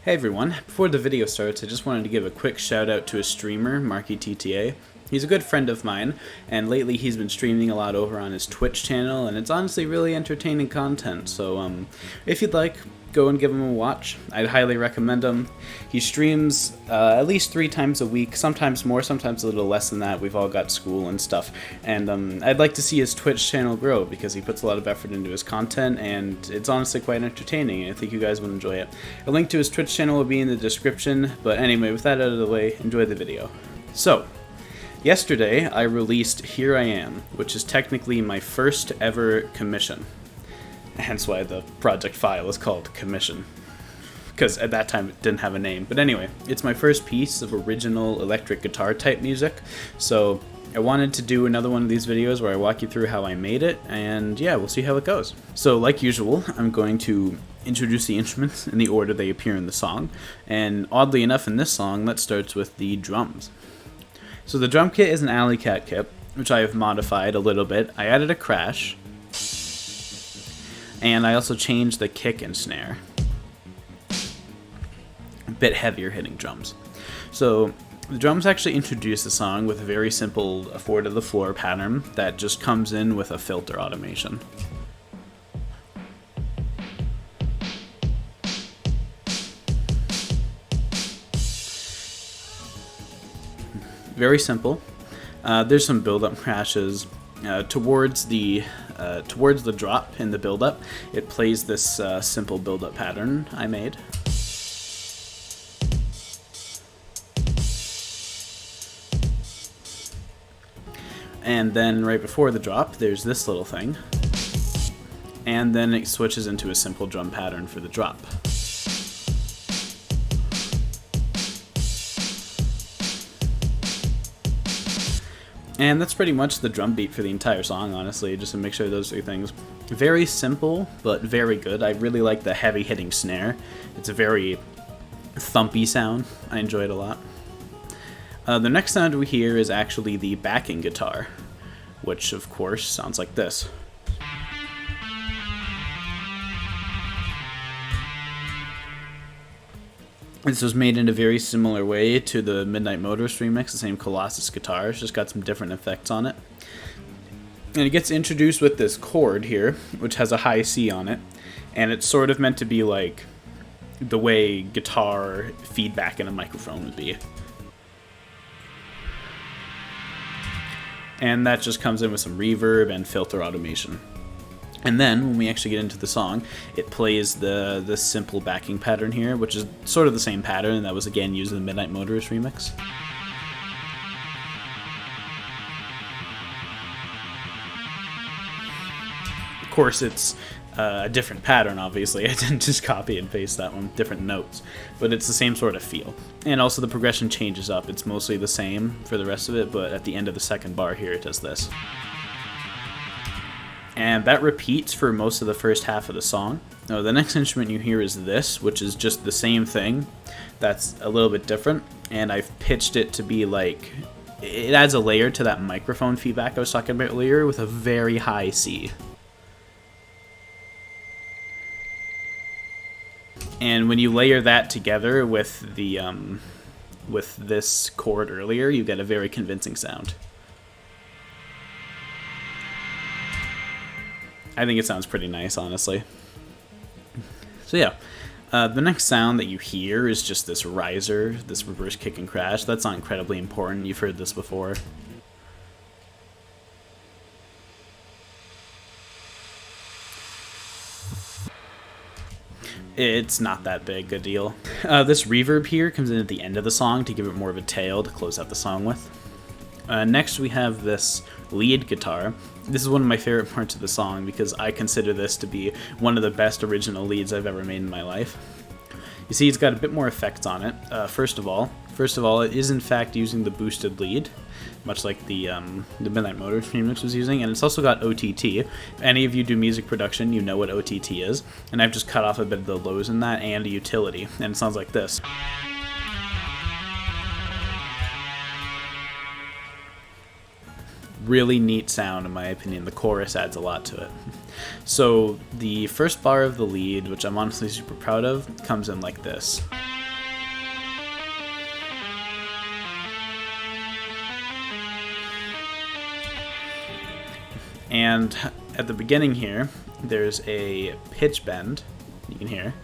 Hey everyone, before the video starts, I just wanted to give a quick shout out to a streamer, Marky TTA. He's a good friend of mine, and lately he's been streaming a lot over on his Twitch channel, and it's honestly really entertaining content, so if you'd like, go and give him a watch. I'd highly recommend him. He streams at least 3 times a week, sometimes more, sometimes a little less than that. We've all got school and stuff, and I'd like to see his Twitch channel grow because he puts a lot of effort into his content, and it's honestly quite entertaining, and I think you guys would enjoy it. A link to his Twitch channel will be in the description, but anyway, with that out of the way, enjoy the video. So, yesterday I released Here I Am, which is technically my first ever commission. Hence why the project file is called Commission, because at that time it didn't have a name. But anyway, it's my first piece of original electric guitar type music, so I wanted to do another one of these videos where I walk you through how I made it, and yeah, we'll see how it goes. So like usual, I'm going to introduce the instruments in the order they appear in the song, and oddly enough in this song, that starts with the drums. So the drum kit is an Alley Cat kit, which I have modified a little bit. I added a crash, and I also changed the kick and snare. A bit heavier hitting drums. So the drums actually introduce the song with a very simple 4 to the floor pattern that just comes in with a filter automation. Very simple. There's some build-up crashes. Towards the drop in the build-up, it plays this simple build-up pattern I made. And then right before the drop, there's this little thing. And then it switches into a simple drum pattern for the drop. And that's pretty much the drum beat for the entire song, honestly, just to make sure those 3 things. Very simple, but very good. I really like the heavy hitting snare. It's a very thumpy sound. I enjoy it a lot. The next sound we hear is actually the backing guitar, which of course sounds like this. This was made in a very similar way to the Midnight Motorist remix, the same Colossus guitar. It's just got some different effects on it. And it gets introduced with this chord here, which has a high C on it. And it's sort of meant to be like the way guitar feedback in a microphone would be. And that just comes in with some reverb and filter automation. And then, when we actually get into the song, it plays the simple backing pattern here, which is sort of the same pattern that was again used in the Midnight Motorist remix. Of course, it's a different pattern, obviously. I didn't just copy and paste that one, different notes. But it's the same sort of feel. And also the progression changes up. It's mostly the same for the rest of it, but at the end of the second bar here, it does this. And that repeats for most of the first half of the song. Now, the next instrument you hear is this, which is just the same thing. That's a little bit different, and I've pitched it to be like, it adds a layer to that microphone feedback I was talking about earlier with a very high C. And when you layer that together with the with this chord earlier, you get a very convincing sound. I think it sounds pretty nice, honestly. So yeah, the next sound that you hear is just this riser, this reverse kick and crash. That's not incredibly important. You've heard this before. It's not that big a deal. This reverb here comes in at the end of the song to give it more of a tail to close out the song with. Next we have this lead guitar. This is one of my favorite parts of the song because I consider this to be one of the best original leads I've ever made in my life. You see, it's got a bit more effects on it. First of all, it is in fact using the boosted lead, much like the Midnight Motorist remix was using, and it's also got OTT. If any of you do music production, you know what OTT is, and I've just cut off a bit of the lows in that and a utility, and it sounds like this. Really neat sound, in my opinion. The chorus adds a lot to it. So the first bar of the lead, which I'm honestly super proud of, comes in like this. And at the beginning here, there's a pitch bend, you can hear.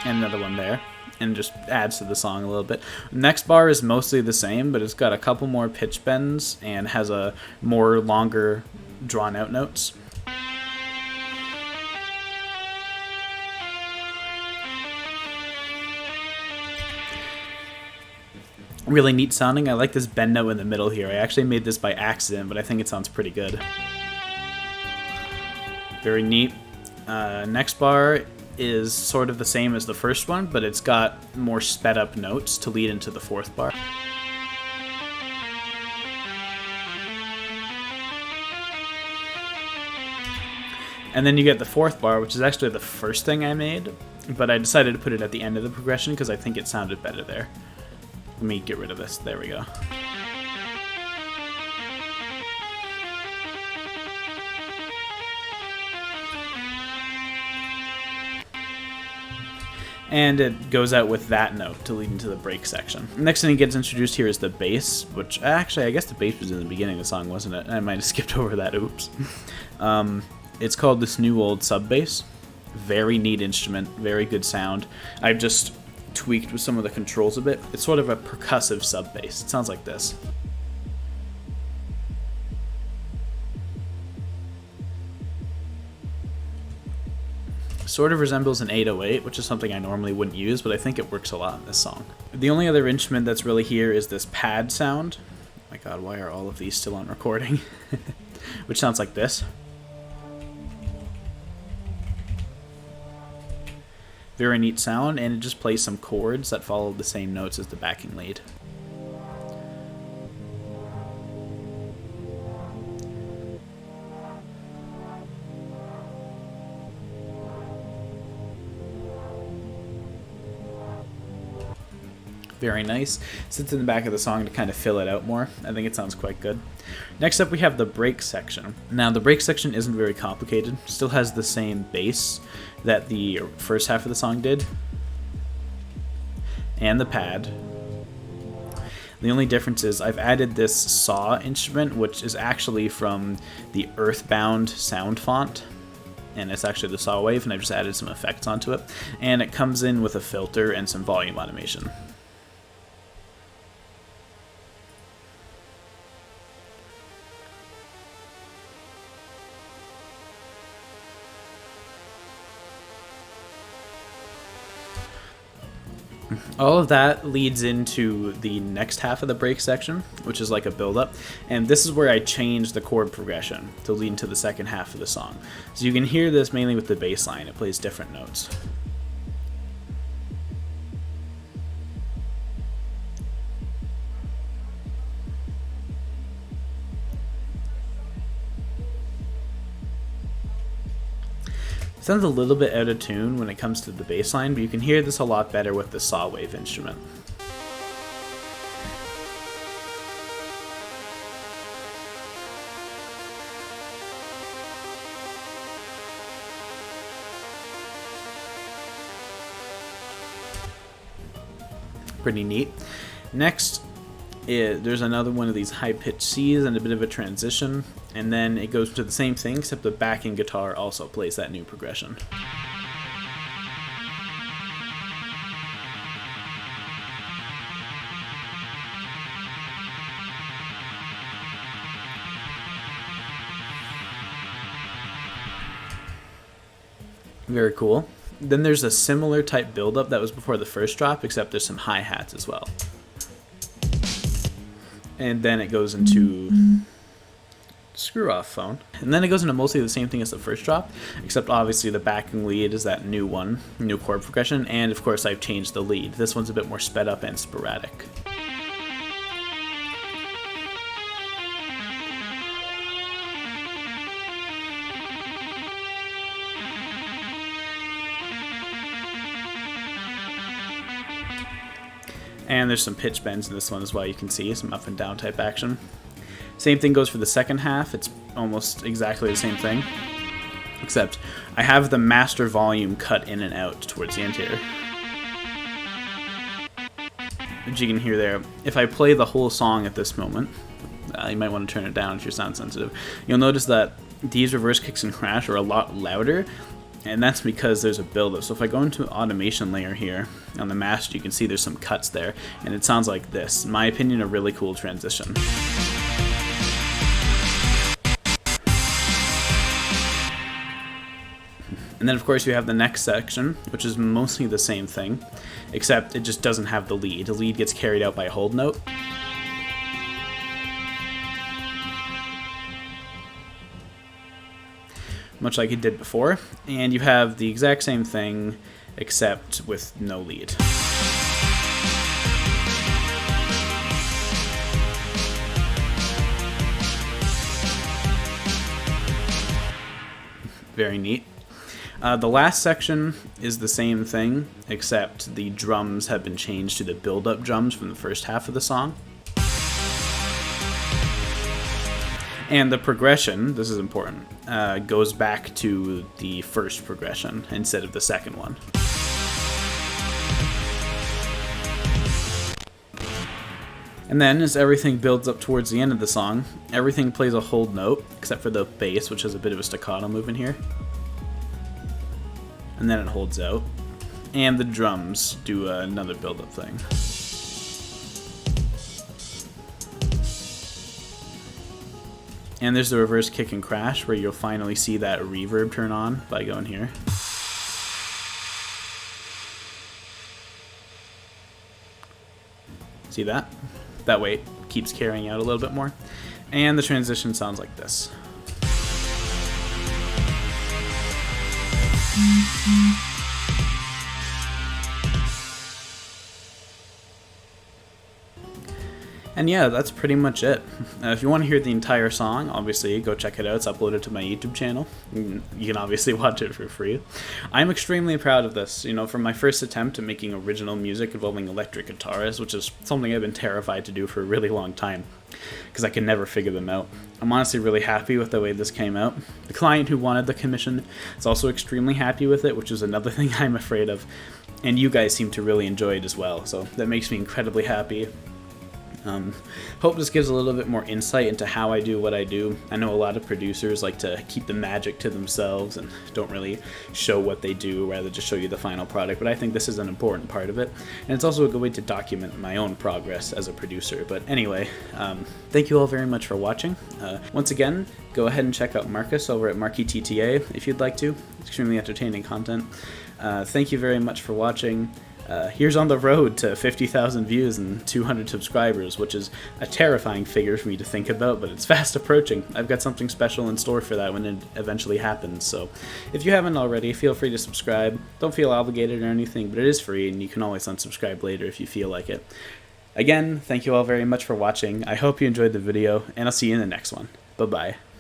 And another one there, and just adds to the song a little bit. Next bar is mostly the same, but it's got a couple more pitch bends and has a more longer drawn out notes. Really neat sounding. I like this bend note in the middle here. I actually made this by accident, but I think it sounds pretty good. Very neat. Next bar is sort of the same as the first one, but it's got more sped up notes to lead into the fourth bar. And then you get the fourth bar, which is actually the first thing I made, but I decided to put it at the end of the progression because I think it sounded better there. Let me get rid of this. There we go. And it goes out with that note to lead into the break section. Next thing that gets introduced here is the bass, which actually I guess the bass was in the beginning of the song, wasn't it? I might have skipped over that. Oops. It's called This New Old Sub Bass. Very neat instrument, very good sound. I've just tweaked with some of the controls a bit. It's sort of a percussive sub bass. It sounds like this. Sort of resembles an 808, which is something I normally wouldn't use, but I think it works a lot in this song. The only other instrument that's really here is this pad sound. Oh my god, why are all of these still on recording? Which sounds like this. Very neat sound, and it just plays some chords that follow the same notes as the backing lead. Very nice. Sits in the back of the song to kind of fill it out more. I think it sounds quite good. Next up we have the break section. Now the break section isn't very complicated. Still has the same bass that the first half of the song did. And the pad. The only difference is I've added this saw instrument, which is actually from the Earthbound sound font. And it's actually the saw wave, and I've just added some effects onto it. And it comes in with a filter and some volume automation. All of that leads into the next half of the break section, which is like a build-up, and this is where I change the chord progression to lead into the second half of the song. So you can hear this mainly with the bass line. It plays different notes. It sounds a little bit out of tune when it comes to the bass line, but you can hear this a lot better with the saw wave instrument. Pretty neat. Next, there's another one of these high-pitched C's and a bit of a transition, and then it goes to the same thing, except the backing guitar also plays that new progression. Very cool. Then there's a similar type build-up that was before the first drop, except there's some hi-hats as well. And then it goes into screw off phone. And then it goes into mostly the same thing as the first drop, except obviously the backing lead is that new one, new chord progression, and of course I've changed the lead. This one's a bit more sped up and sporadic. And there's some pitch bends in this one as well. You can see some up and down type action. Same thing goes for the second half. It's almost exactly the same thing, except I have the master volume cut in and out towards the end here. As you can hear there, if I play the whole song at this moment, you might want to turn it down if you're sound sensitive. You'll notice that these reverse kicks and crash are a lot louder, and that's because there's a buildup. So if I go into automation layer here on the master, you can see there's some cuts there, and it sounds like this. In my opinion, a really cool transition. And then of course you have the next section, which is mostly the same thing, except it just doesn't have the lead. The lead gets carried out by a hold note. Much like it did before, and you have the exact same thing, except with no lead. Very neat. The last section is the same thing, except the drums have been changed to the build-up drums from the first half of the song. And the progression, this is important, goes back to the first progression instead of the second one. And then, as everything builds up towards the end of the song, everything plays a hold note, except for the bass, which has a bit of a staccato movement here. And then it holds out. And the drums do another build-up thing. And there's the reverse kick and crash, where you'll finally see that reverb turn on by going here. See that? That way it keeps carrying out a little bit more. And the transition sounds like this. And yeah, that's pretty much it. If you want to hear the entire song, obviously go check it out. It's uploaded to my YouTube channel. You can obviously watch it for free. I'm extremely proud of this. You know, from my first attempt at making original music involving electric guitars, which is something I've been terrified to do for a really long time, because I could never figure them out. I'm honestly really happy with the way this came out. The client who wanted the commission is also extremely happy with it, which is another thing I'm afraid of. And you guys seem to really enjoy it as well, so that makes me incredibly happy. Hope this gives a little bit more insight into how I do what I do. I know a lot of producers like to keep the magic to themselves and don't really show what they do, rather just show you the final product, but I think this is an important part of it, and it's also a good way to document my own progress as a producer. But anyway, thank you all very much for watching. Once again, go ahead and check out Marcus over at MarkyTTA if you'd like to. It's extremely entertaining content. Thank you very much for watching. Here's on the road to 50,000 views and 200 subscribers, which is a terrifying figure for me to think about, but it's fast approaching. I've got something special in store for that when it eventually happens, so if you haven't already, feel free to subscribe. Don't feel obligated or anything, but it is free, and you can always unsubscribe later if you feel like it. Again, thank you all very much for watching. I hope you enjoyed the video, and I'll see you in the next one. Bye-bye.